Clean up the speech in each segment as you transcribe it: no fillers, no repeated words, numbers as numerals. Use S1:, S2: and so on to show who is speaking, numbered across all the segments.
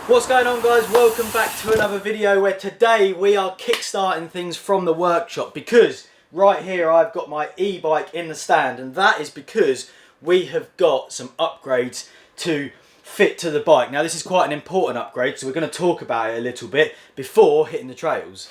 S1: What's going on, guys? Welcome back to another video where today we are kickstarting things from the workshop, because right here I've got my e-bike in the stand, and that is because we have got some upgrades to fit to the bike. Now this is quite an important upgrade, so we're going to talk about it a little bit before hitting the trails.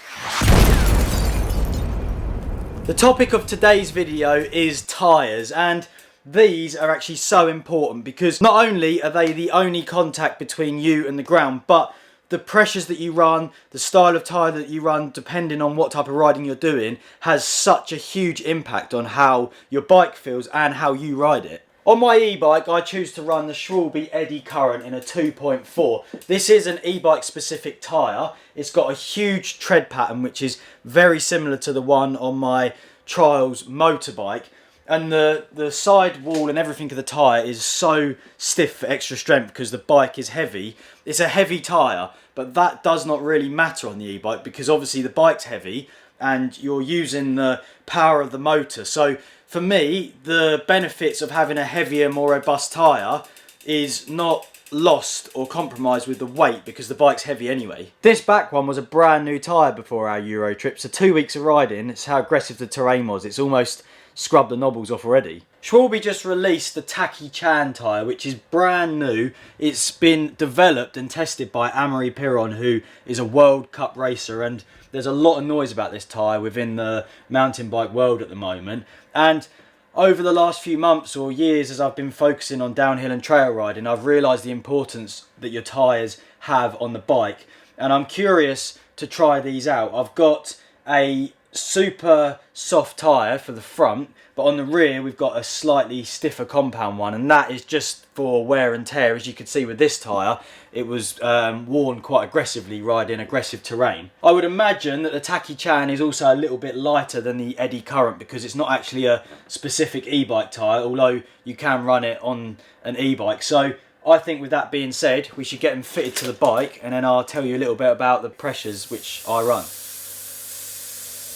S1: The topic of today's video is tyres, and these are actually so important because not only are they the only contact between you and the ground, but the pressures that you run, the style of tyre that you run, depending on what type of riding you're doing, has such a huge impact on how your bike feels and how you ride it. On my e-bike, I choose to run the Schwalbe Eddy Current in a 2.4. This is an e-bike specific tyre. It's got a huge tread pattern, which is very similar to the one on my Trials motorbike. And the side wall and everything of the tyre is so stiff for extra strength because the bike is heavy. It's a heavy tyre, but that does not really matter on the e-bike because obviously the bike's heavy and you're using the power of the motor. So for me, the benefits of having a heavier, more robust tyre is not lost or compromised with the weight because the bike's heavy anyway. This back one was a brand new tyre before our Euro trip, so 2 weeks of riding, it's how aggressive the terrain was. It's almost scrubbed the knobbles off already. Schwalbe just released the Tacky Chan tyre, which is brand new. It's been developed and tested by Amaury Pierron, who is a World Cup racer, and there's a lot of noise about this tyre within the mountain bike world at the moment. And over the last few months or years, as I've been focusing on downhill and trail riding, I've realised the importance that your tyres have on the bike, and I'm curious to try these out. I've got a super soft tyre for the front, but on the rear we've got a slightly stiffer compound one, and that is just for wear and tear. As you can see with this tyre, it was worn quite aggressively riding aggressive terrain. I would imagine that the Tacky Chan is also a little bit lighter than the Eddy Current because it's not actually a specific e-bike tyre, although you can run it on an e-bike. So I think with that being said, we should get them fitted to the bike, and then I'll tell you a little bit about the pressures which I run.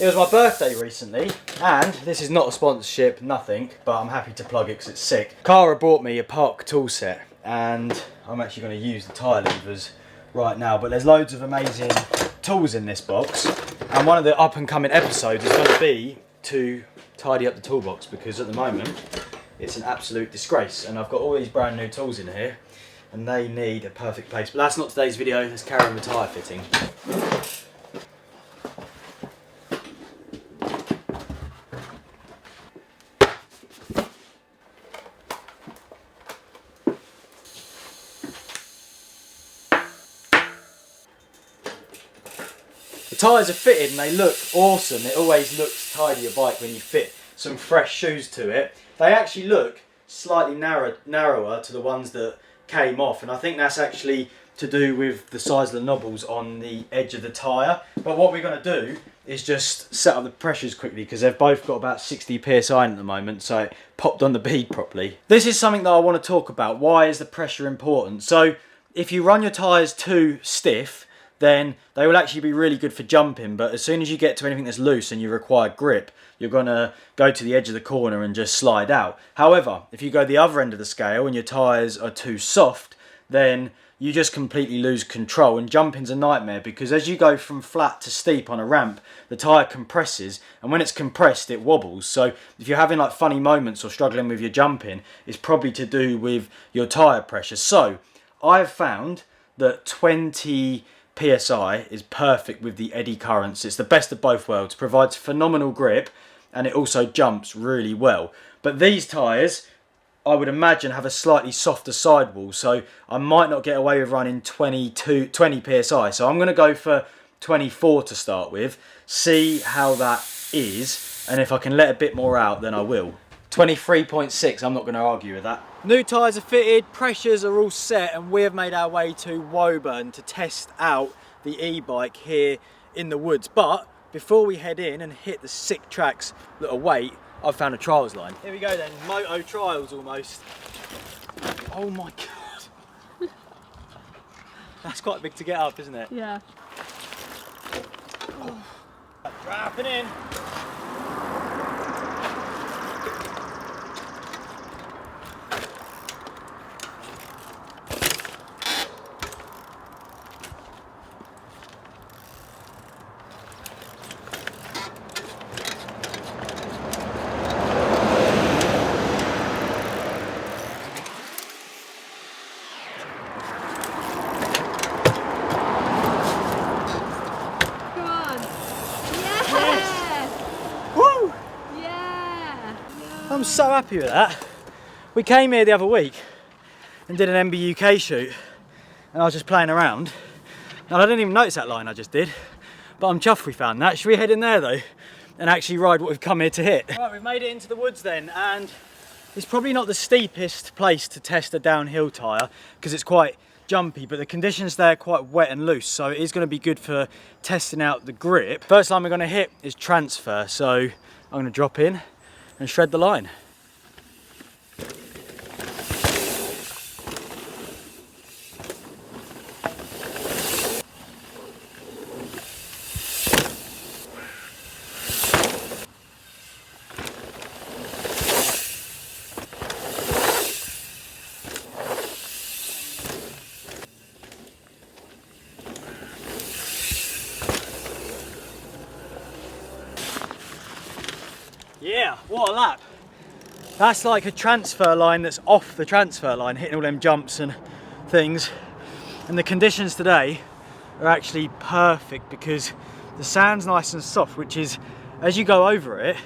S1: It was my birthday recently, and this is not a sponsorship, nothing, but I'm happy to plug it because it's sick. Cara brought me a park tool set, and I'm actually going to use the tyre levers right now, but there's loads of amazing tools in this box, and one of the up and coming episodes is going to be to tidy up the toolbox because at the moment it's an absolute disgrace, and I've got all these brand new tools in here and they need a perfect place. But that's not today's video, let's carry on the tyre fitting. The tyres are fitted and they look awesome. It always looks tidy, a bike, when you fit some fresh shoes to it. They actually look slightly narrower to the ones that came off, and I think that's actually to do with the size of the knobbles on the edge of the tyre. But what we're going to do is just set up the pressures quickly because they've both got about 60 psi at the moment, so it popped on the bead properly. This is something that I want to talk about. Why is the pressure important? So if you run your tyres too stiff, then they will actually be really good for jumping, but as soon as you get to anything that's loose and you require grip, you're going to go to the edge of the corner and just slide out. However, if you go the other end of the scale and your tyres are too soft, then you just completely lose control, and jumping's a nightmare because as you go from flat to steep on a ramp, the tyre compresses, and when it's compressed it wobbles. So if you're having like funny moments or struggling with your jumping, it's probably to do with your tyre pressure. So I've found that 20 psi is perfect with the Eddy Currents. It's the best of both worlds, provides phenomenal grip, and it also jumps really well. But these tyres, I would imagine, have a slightly softer sidewall, so I might not get away with running 20 psi. So I'm going to go for 24 to start with, see how that is, and if I can let a bit more out, then I will. 23.6, I'm not going to argue with that. New tyres are fitted, pressures are all set, and we have made our way to Woburn to test out the e-bike here in the woods. But before we head in and hit the sick tracks that await, I've found a trials line. Here we go then, moto trials almost. Oh my god. That's quite big to get up, isn't it?
S2: Yeah.
S1: Oh. Dropping in. I'm so happy with that. We came here the other week and did an MBUK shoot, and I was just playing around, and I didn't even notice that line I just did, but I'm chuffed we found that. Should we head in there though and actually ride what we've come here to hit? Right, we've made it into the woods then, and it's probably not the steepest place to test a downhill tyre because it's quite jumpy, but the conditions there are quite wet and loose, so it is going to be good for testing out the grip. First line we're going to hit is transfer, so I'm going to drop in and shred the line. Yeah, what a lap. That's like a transfer line that's off the transfer line, hitting all them jumps and things. And the conditions today are actually perfect because the sand's nice and soft, which is, as you go over it,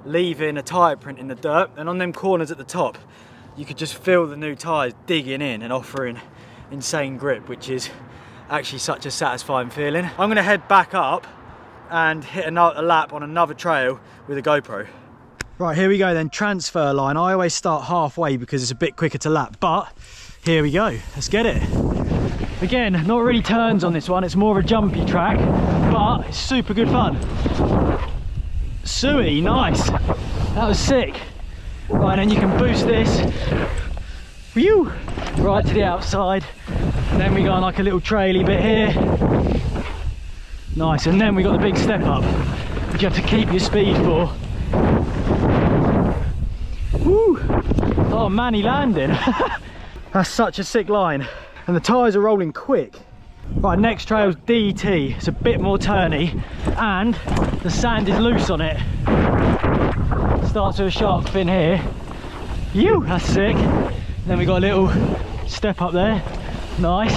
S1: leaving a tyre print in the dirt, and on them corners at the top, you could just feel the new tyres digging in and offering insane grip, which is actually such a satisfying feeling. I'm gonna head back up and hit a lap on another trail with a GoPro. Right, here we go then, transfer line. I always start halfway because it's a bit quicker to lap, but here we go, let's get it. Again, not really turns on this one, it's more of a jumpy track, but it's super good fun. Suey, nice, that was sick. Right, and then you can boost this, whew, right to the outside, and then we go on like a little traily bit here. Nice, and then we got the big step up, which you have to keep your speed for. Woo! Oh man, he landed. That's such a sick line. And the tyres are rolling quick. Right, next trail's DT. It's a bit more turny, and the sand is loose on it. Starts with a sharp fin here. Phew, that's sick. Then we got a little step up there. Nice.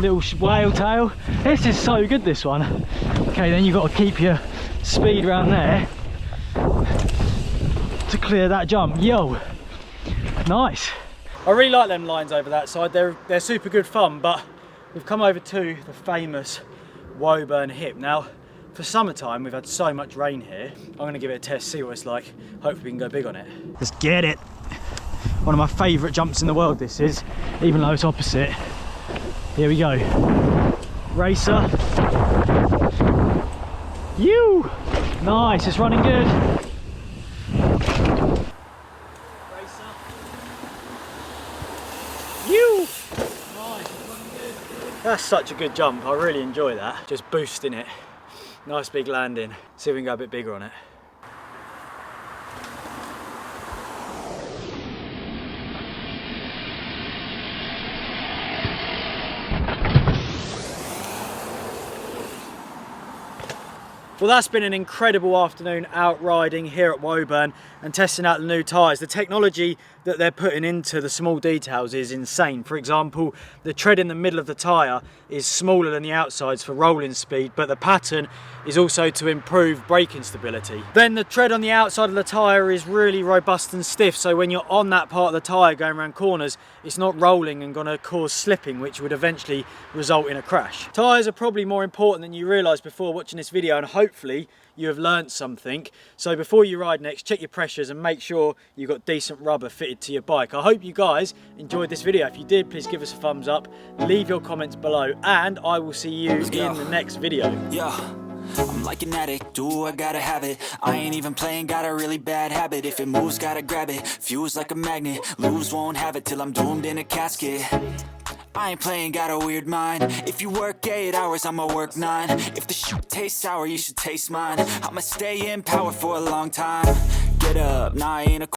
S1: Little whale tail. This is so good, this one. Okay, then you've got to keep your speed around there to clear that jump. Yo, nice. I really like them lines over that side. They're super good fun, but we've come over to the famous Woburn hip. Now, for summertime, we've had so much rain here. I'm going to give it a test, see what it's like. Hopefully we can go big on it. Let's get it. One of my favourite jumps in the world, this is, even though it's opposite. Here we go. Racer. You. Nice, it's running good. Racer. You. Nice, it's running good. That's such a good jump, I really enjoy that. Just boosting it. Nice big landing. See if we can go a bit bigger on it. Well, that's been an incredible afternoon out riding here at Woburn and testing out the new tyres. The technology that they're putting into the small details is insane. For example, the tread in the middle of the tyre is smaller than the outsides for rolling speed, but the pattern is also to improve braking stability. Then the tread on the outside of the tyre is really robust and stiff, so when you're on that part of the tyre going around corners, it's not rolling and going to cause slipping, which would eventually result in a crash. Tyres are probably more important than you realise before watching this video, and hopefully you have learned something. So before you ride next, check your pressures and make sure you've got decent rubber fitted to your bike. I hope you guys enjoyed this video. If you did, please give us a thumbs up, leave your comments below, and I will see you in the next video. Yeah. I'm like an addict, do I gotta have it. I ain't even playing, got a really bad habit. If it moves, gotta grab it, fuse like a magnet. Lose, won't have it till I'm doomed in a casket. I ain't playing, got a weird mind. If you work 8 hours, I'ma work 9. If the shit tastes sour, you should taste mine. I'ma stay in power for a long time. Get up, nah, I ain't a